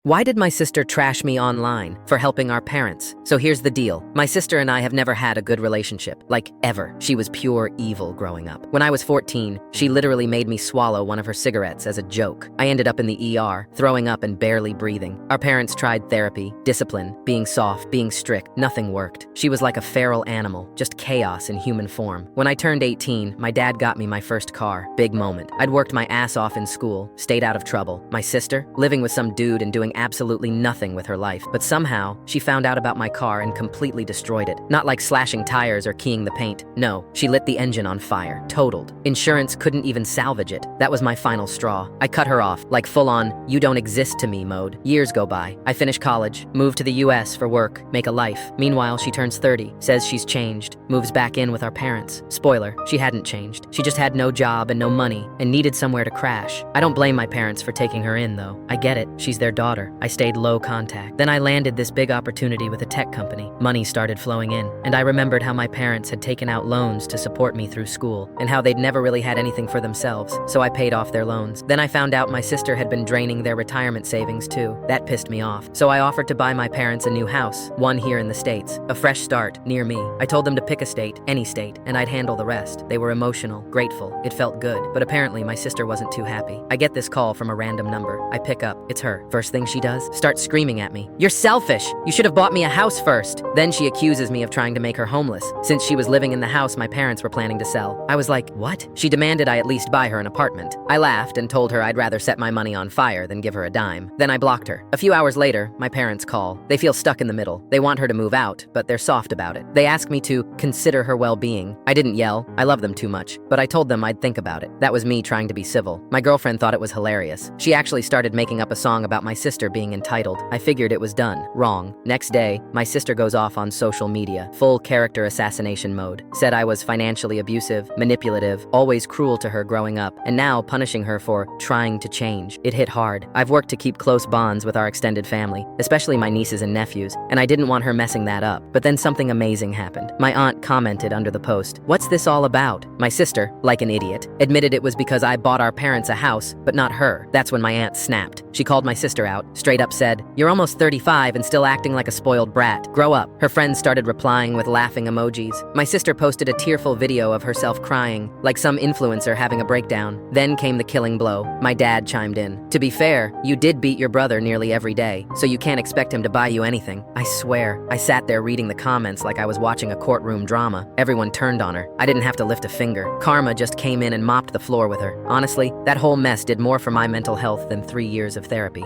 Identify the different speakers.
Speaker 1: Why did my sister trash me online for helping our parents? So here's the deal. My sister and I have never had a good relationship, like ever. She was pure evil growing up. When I was 14, she literally made me swallow one of her cigarettes as a joke. I ended up in the ER, throwing up and barely breathing. Our parents tried therapy, discipline, being soft, being strict. Nothing worked. She was like a feral animal, just chaos in human form. When I turned 18, my dad got me my first car. Big moment. I'd worked my ass off in school, stayed out of trouble. My sister, living with some dude and doing absolutely nothing with her life, but somehow she found out about my car and completely destroyed it. Not like slashing tires or keying the paint. No, she lit the engine on fire, totaled. Insurance couldn't even salvage it. That was my final straw. I cut her off, like full-on, you don't exist to me mode. Years go by. I finish college, move to the US for work, make a life. Meanwhile, she turns 30, says she's changed, moves back in with our parents. Spoiler, she hadn't changed. She just had no job and no money and needed somewhere to crash. I don't blame my parents for taking her in though. I get it, she's their daughter. I stayed low contact. Then I landed this big opportunity with a tech company. Money started flowing in, and I remembered how my parents had taken out loans to support me through school, and how they'd never really had anything for themselves, so I paid off their loans. Then I found out my sister had been draining their retirement savings too. That pissed me off. So I offered to buy my parents a new house, one here in the States, a fresh start, near me. I told them to pick a state, any state, and I'd handle the rest. They were emotional, grateful, it felt good, but apparently my sister wasn't too happy. I get this call from a random number. I pick up, it's her. First thing she does, starts screaming at me. You're selfish. You should have bought me a house first. Then she accuses me of trying to make her homeless, since she was living in the house my parents were planning to sell. I was like, what? She demanded I at least buy her an apartment. I laughed and told her I'd rather set my money on fire than give her a dime. Then I blocked her. A few hours later, my parents call. They feel stuck in the middle. They want her to move out, but they're soft about it. They ask me to consider her well-being. I didn't yell. I love them too much, but I told them I'd think about it. That was me trying to be civil. My girlfriend thought it was hilarious. She actually started making up a song about my sister being entitled. I figured it was done. Wrong. Next day, my sister goes off on social media, full character assassination mode. Said I was financially abusive, manipulative, always cruel to her growing up, and now punishing her for trying to change. It hit hard. I've worked to keep close bonds with our extended family, especially my nieces and nephews, and I didn't want her messing that up. But then something amazing happened. My aunt commented under the post, "What's this all about?" My sister, like an idiot, admitted it was because I bought our parents a house, but not her. That's when my aunt snapped. She called my sister out, straight up said, "You're almost 35 and still acting like a spoiled brat. Grow up." Her friends started replying with laughing emojis. My sister posted a tearful video of herself crying, like some influencer having a breakdown. Then came the killing blow. My dad chimed in. "To be fair, you did beat your brother nearly every day, so you can't expect him to buy you anything." I swear, I sat there reading the comments like I was watching a courtroom drama. Everyone turned on her. I didn't have to lift a finger. Karma just came in and mopped the floor with her. Honestly, that whole mess did more for my mental health than 3 years of therapy.